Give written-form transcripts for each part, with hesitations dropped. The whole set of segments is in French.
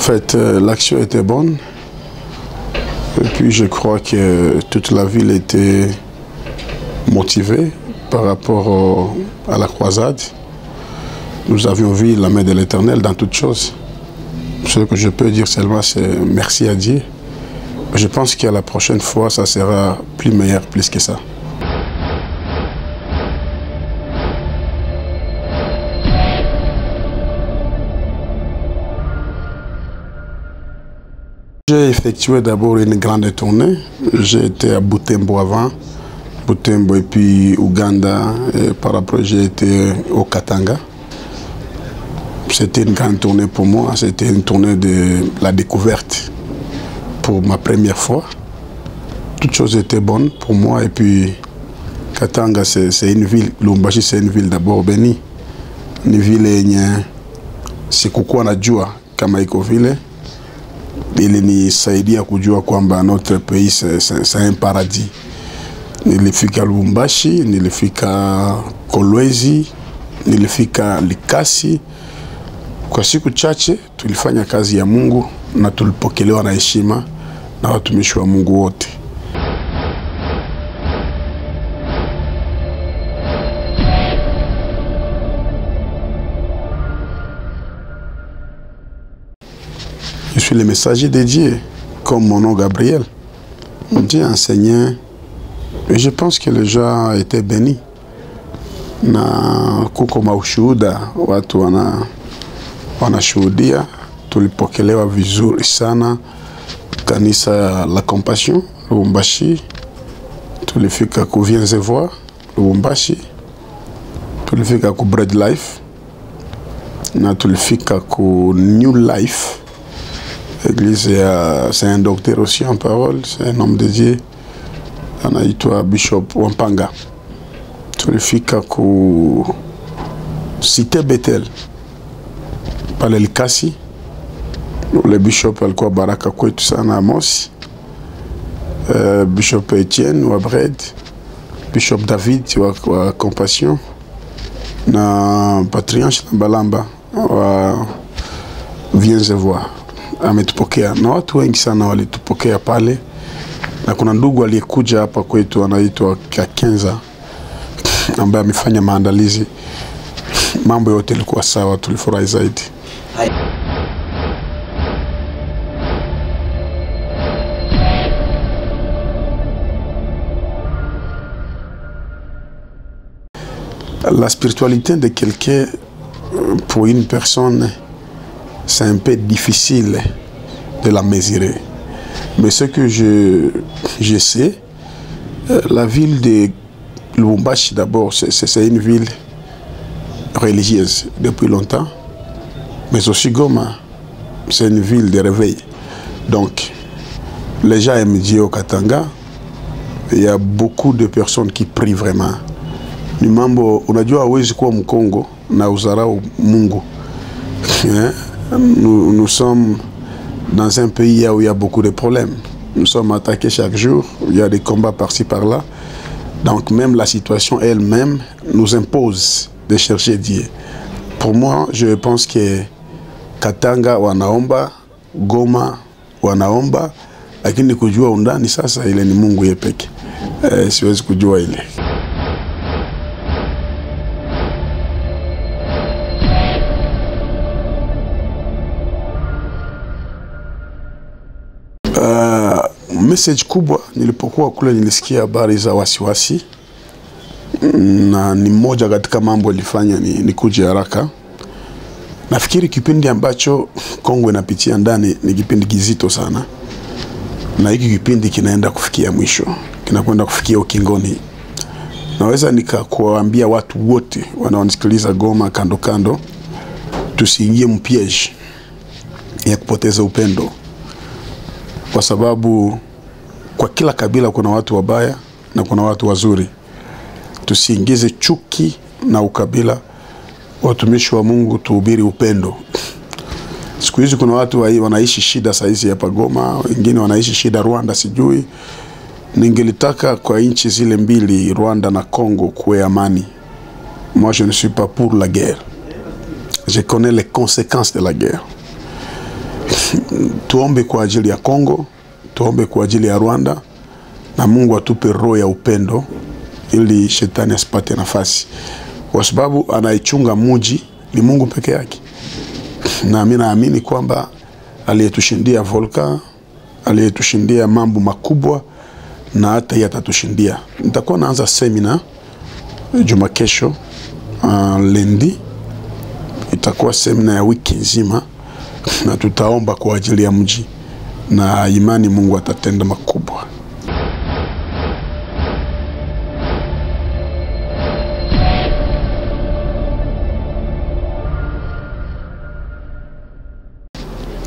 fait, l'action était bonne. Et puis je crois que toute la ville était motivée par rapport à la croisade. Nous avions vu la main de l'Éternel dans toutes choses. Ce que je peux dire seulement, c'est merci à Dieu. Je pense qu'à la prochaine fois, ça sera plus meilleur, plus que ça. J'ai effectué d'abord une grande tournée. J'ai été à Butembo avant, Butembo et puis Ouganda. Et par après, j'ai été au Katanga. C'était une grande tournée pour moi. C'était une tournée de la découverte pour ma première fois. Toutes choses étaient bonnes pour moi. Et puis, Katanga, c'est une ville. Lubumbashi, c'est une ville d'abord bénie. Une ville, c'est kukuwa na jua kama iko vile. Ilinisaidia kujua kwamba notre pays c'est un paradis. Nilifika Lubumbashi, nilifika Kolwezi, nilifika Likasi. Kwa siku chache tulifanya kazi ya Mungu na tulipokelewa na heshima na watumishi wa Mungu wote. Je suis le messager de Dieu, comme mon nom Gabriel. Dieu enseignait, et je pense que les gens étaient bénis. Na kuko maushuhuda, watu wanashuhudia, tulipokelewa vizuri sana. Kanisa la Compassion, Lubumbashi, tulifika ku Viens et Vois, Lubumbashi, tulifika ku Bread Life, na tulifika ku New Life. L'église, c'est un docteur aussi en parole, c'est un homme de Dieu. Anaitwa Bishop Wampanga. Tulifika ku Cité Bethel, pale Likasi. Le bishop alikuwa baraka kwetu sana Amos. Bishop Etienne wa Bread, Bishop David wa Compassion, na Patriarche Balamba wa Viens et Vois. Ametupokea na watu wengi sana walitupokea pale, na kuna ndugu aliyekuja hapa kwetu anaitwa Kakenza ambaye amefanya maandalizi. Mambo yote yalikuwa sawa, tulifurahi zaidi. La spiritualité de quelqu'un, pour une personne, c'est un peu difficile de la mesurer. Mais ce que je sais, la ville de Lubumbashi d'abord, c'est une ville religieuse depuis longtemps. Mais aussi Goma, c'est une ville de réveil. Donc, les gens aiment Dieu au Katanga. Il y a beaucoup de personnes qui prient vraiment. Ni mambo, unajua hawezi kuwa Mkongo na uzarau Mungu. Nous sommes dans un pays où il y a beaucoup de problèmes. Nous sommes attaqués chaque jour, il y a des combats par-ci par-là. Donc même la situation elle-même nous impose de chercher Dieu. Pour moi, je pense que Katanga wanaomba, Goma wanaomba, lakini kujua undani sasa ile ni Mungu yeye peke. Siwezi kujua ile. Message kubwa nilipokuwa kule, nilisikia habari za wasiwasi, na ni moja katika mambo ilifanya ni kuja haraka. Nafikiri kipindi ambacho Kongo inapitia ndani ni kipindi kizito sana, na hiki kipindi kinaenda kufikia mwisho, kinakwenda kufikia ukingoni. Naweza nikakuambia watu wote wanaonisikiliza Goma kando kando, tusiingie mpiège ya kupoteza upendo, kwa sababu kwa kila kabila kuna watu wabaya na kuna watu wazuri. Tusiingize chuki na ukabila. Watumishi wa Mungu, tuhubiri upendo. Siku hizi kuna watu wanaishi shida saizi hapa Goma, wengine wanaishi shida Rwanda sijui. Ningelitaka kwa nchi zile mbili, Rwanda na Congo, kuwe amani. Moi je ne suis pas pour la guerre. Je connais les conséquences de la guerre. tuombe kwa ajili ya Kongo, tuombe kwa ajili ya Rwanda, na Mungu atupe roho ya upendo ili shetani asipate nafasi, kwa sababu anaichunga mji ni Mungu peke yake. Na mimi naamini kwamba aliyetushindia volka, aliyetushindia mambo makubwa, na hata yatatushindia. Nitakuwa naanza semina juma kesho, lendi. Itakuwa semina ya wiki nzima, na tutaomba kwa ajili ya mji, na imani Mungu atatenda makubwa.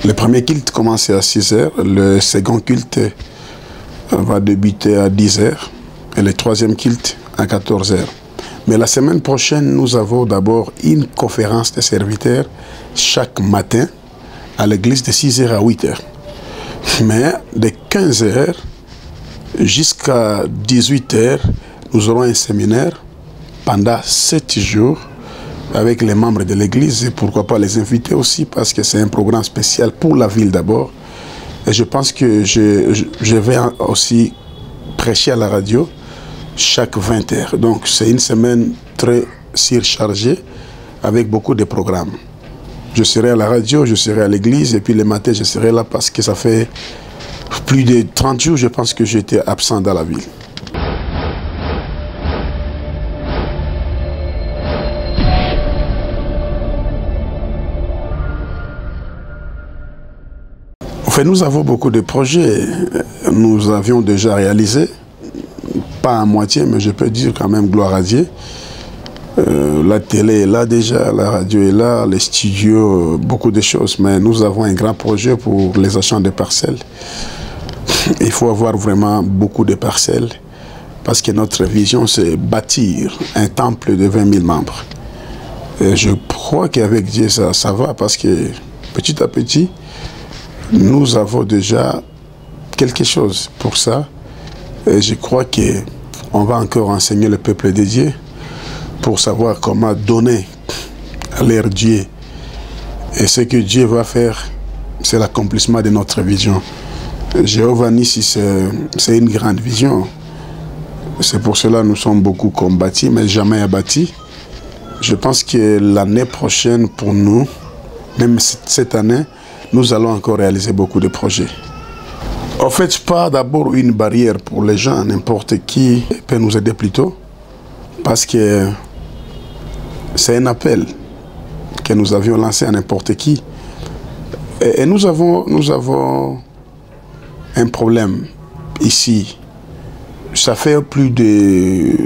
Le premier culte commence à 6 h, le second culte va débuter à 10 h et le troisième culte à 14 h. Mais la semaine prochaine, nous avons d'abord une conférence des serviteurs chaque matin à l'église de 6 h à 8 h. Mais de 15 h jusqu'à 18 h, nous aurons un séminaire pendant 7 jours avec les membres de l'église et pourquoi pas les inviter aussi, parce que c'est un programme spécial pour la ville d'abord. Et je pense que je vais aussi prêcher à la radio chaque 20 h. Donc c'est une semaine très surchargée avec beaucoup de programmes. Je serai à la radio, je serai à l'église et puis le matin je serai là parce que ça fait plus de 30 jours je pense que j'étais absent dans la ville. Enfin, nous avons beaucoup de projets. Nous avions déjà réalisé, pas à moitié, mais je peux dire quand même gloire à Dieu. La télé est là déjà, la radio est là, les studios, beaucoup de choses. Mais nous avons un grand projet pour les achats de parcelles. Il faut avoir vraiment beaucoup de parcelles parce que notre vision, c'est bâtir un temple de 20 000 membres. Et je crois qu'avec Dieu, ça va parce que petit à petit, nous avons déjà quelque chose pour ça. Et je crois qu'on va encore enseigner le peuple de Dieu pour savoir comment donner à leur Dieu. Et ce que Dieu va faire, c'est l'accomplissement de notre vision. Jéhovah Nissi, c'est une grande vision. C'est pour cela que nous sommes beaucoup combattus, mais jamais abattus. Je pense que l'année prochaine, pour nous, même cette année, nous allons encore réaliser beaucoup de projets. En fait, pas d'abord une barrière pour les gens, n'importe qui peut nous aider plutôt, parce que c'est un appel que nous avions lancé à n'importe qui. Et nous avons un problème ici. Ça fait plus de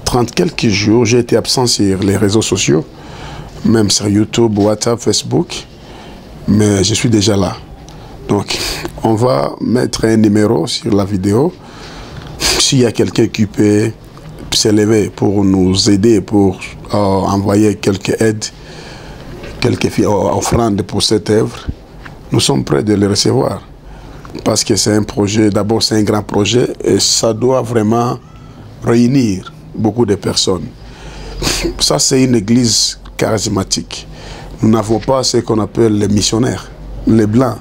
30 quelques jours, j'ai été absent sur les réseaux sociaux, même sur YouTube, WhatsApp, Facebook. Mais je suis déjà là. Donc, on va mettre un numéro sur la vidéo. S'il y a quelqu'un qui peut s'élever pour nous aider, pour envoyer quelques aides, quelques offrandes pour cette œuvre, nous sommes prêts de les recevoir. Parce que c'est un projet, d'abord c'est un grand projet et ça doit vraiment réunir beaucoup de personnes. Ça, c'est une église charismatique. Nous n'avons pas ce qu'on appelle les missionnaires, les blancs.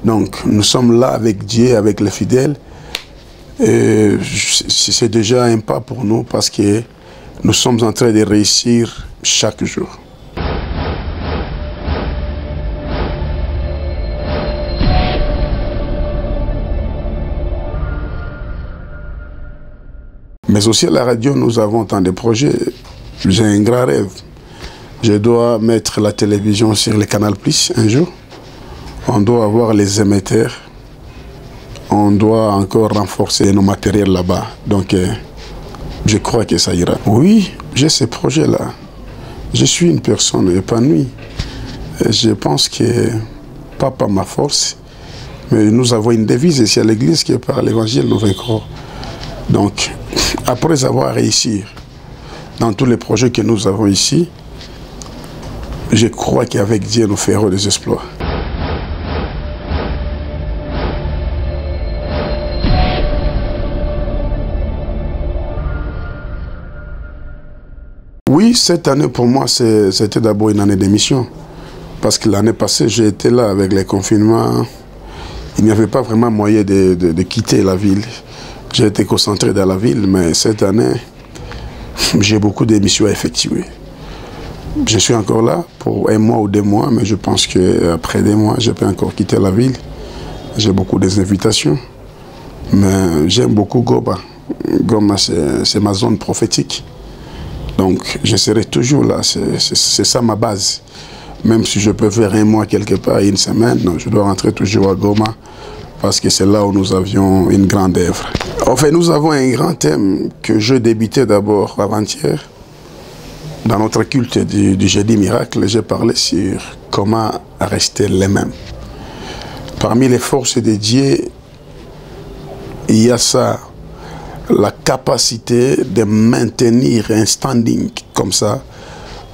Donc, nous sommes là avec Dieu, avec les fidèles. C'est déjà un pas pour nous parce que nous sommes en train de réussir chaque jour. Mais aussi à la radio, nous avons tant de projets. J'ai un grand rêve. Je dois mettre la télévision sur le Canal Plus un jour. On doit avoir les émetteurs. On doit encore renforcer nos matériels là-bas. Donc, je crois que ça ira. Oui, j'ai ces projets-là. Je suis une personne épanouie. Et je pense que, pas par ma force, mais nous avons une devise ici à l'église qui est par l'évangile, nous vaincrons. Donc, après avoir réussi dans tous les projets que nous avons ici, je crois qu'avec Dieu, nous ferons des exploits. Oui, cette année pour moi, c'était d'abord une année d'émission. Parce que l'année passée, j'ai été là avec les confinements. il n'y avait pas vraiment moyen de quitter la ville. J'ai été concentré dans la ville, mais cette année, j'ai beaucoup d'émissions à effectuer. Je suis encore là pour 1 mois ou 2 mois, mais je pense qu'après 2 mois, je peux encore quitter la ville. J'ai beaucoup d'invitations, mais j'aime beaucoup Goma. Goma, c'est ma zone prophétique. Donc, je serai toujours là, c'est ça ma base. Même si je peux faire 1 mois quelque part, 1 semaine, non, je dois rentrer toujours à Goma, parce que c'est là où nous avions une grande œuvre. En fait, nous avons un grand thème que je débutais d'abord avant-hier. Dans notre culte du jeudi miracle, j'ai parlé sur comment rester les mêmes. Parmi les forces de Dieu, il y a ça, la capacité de maintenir un standing comme ça.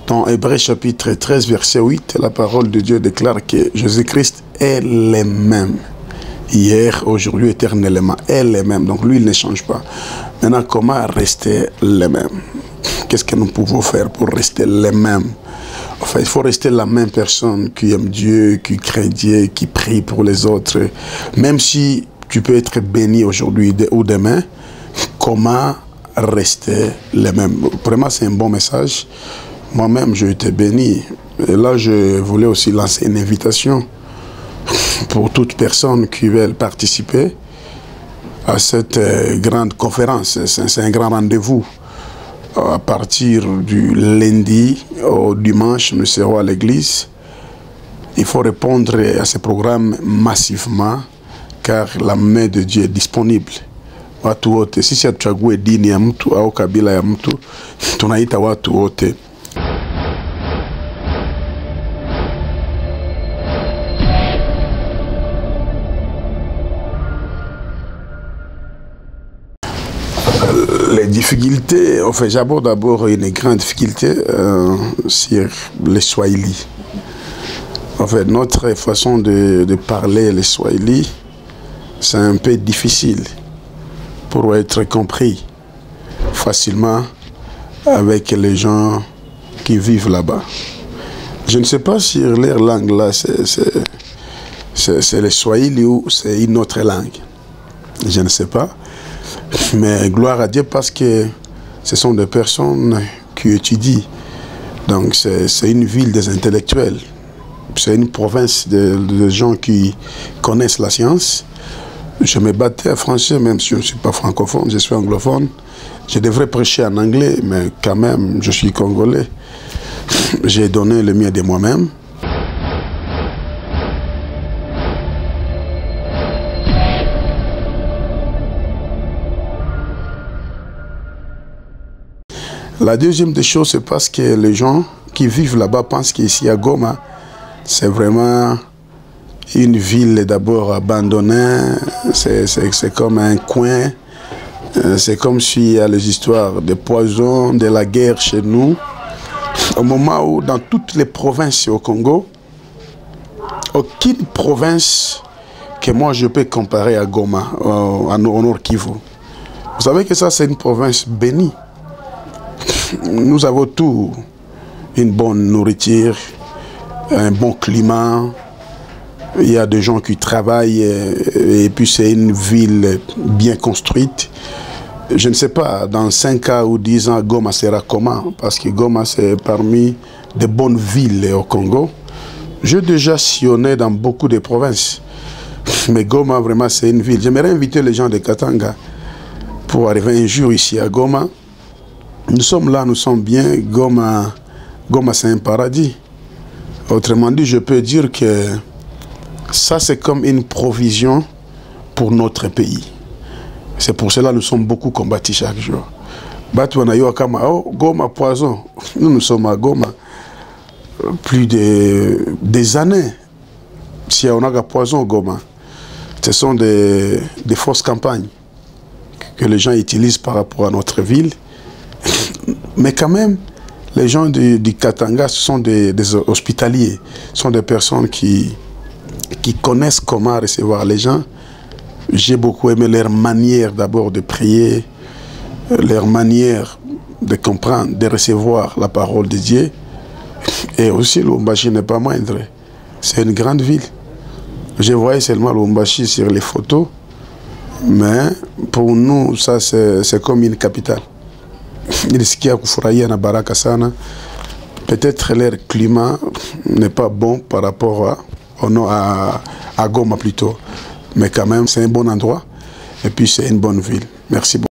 Dans Hébreux chapitre 13, verset 8, la parole de Dieu déclare que Jésus-Christ est le même. Hier, aujourd'hui, éternellement, est le même. Donc lui, il ne change pas. Maintenant, comment rester le même? Qu'est-ce que nous pouvons faire pour rester les mêmes? Enfin, il faut rester la même personne qui aime Dieu, qui craint Dieu, qui prie pour les autres. Même si tu peux être béni aujourd'hui ou demain, comment rester les mêmes? Vraiment, c'est un bon message. Moi-même, j'ai été béni. Et là, je voulais aussi lancer une invitation pour toute personne qui veut participer à cette grande conférence. C'est un grand rendez-vous. À partir du lundi au dimanche, nous serons à l'église. Il faut répondre à ce programme massivement, car la main de Dieu est disponible. Watu wote, sisi hatuchague dini ya mtu au kabila ya mtu, tunaita watu wote. Les difficultés, enfin, j'aborde d'abord une grande difficulté sur les Swahili. En fait, notre façon de parler les Swahili, c'est un peu difficile pour être compris facilement avec les gens qui vivent là-bas. Je ne sais pas si leur langue là, c'est le Swahili ou c'est une autre langue. Je ne sais pas. Mais gloire à Dieu parce que ce sont des personnes qui étudient. Donc c'est une ville des intellectuels. C'est une province de gens qui connaissent la science. Je me battais en français, même si je ne suis pas francophone, je suis anglophone. Je devrais prêcher en anglais, mais quand même, je suis congolais. J'ai donné le mien de moi-même. La deuxième des choses, c'est parce que les gens qui vivent là-bas pensent qu'ici à Goma, c'est vraiment une ville d'abord abandonnée, c'est comme un coin, c'est comme s'il y a les histoires de poison, de la guerre chez nous. Au moment où dans toutes les provinces au Congo, aucune province que moi je peux comparer à Goma, au Nord Kivu. Vous savez que ça c'est une province bénie. Nous avons tout, une bonne nourriture, un bon climat, il y a des gens qui travaillent et puis c'est une ville bien construite. Je ne sais pas, dans 5 ans ou 10 ans, Goma sera comment? Parce que Goma c'est parmi des bonnes villes au Congo. J'ai déjà sillonné dans beaucoup de provinces, mais Goma vraiment c'est une ville. J'aimerais inviter les gens de Katanga pour arriver un jour ici à Goma. Nous sommes là, nous sommes bien. Goma c'est un paradis. Autrement dit, je peux dire que ça, c'est comme une provision pour notre pays. C'est pour cela que nous sommes beaucoup combattus chaque jour. Goma poison. Nous sommes à Goma plus des années. Si on a poison Goma, ce sont des fausses campagnes que les gens utilisent par rapport à notre ville. Mais quand même, les gens du Katanga, ce sont des hospitaliers, ce sont des personnes qui connaissent comment recevoir les gens. J'ai beaucoup aimé leur manière d'abord de prier, leur manière de comprendre, de recevoir la parole de Dieu. Et aussi, Lubumbashi n'est pas moindre. C'est une grande ville. Je voyais seulement Lubumbashi sur les photos, mais pour nous, ça c'est comme une capitale. Nilisikia kufurahia na baraka sana. Peut-être leur climat n'est pas bon par rapport à Goma plutôt. Mais quand même, c'est un bon endroit et puis c'est une bonne ville. Merci beaucoup.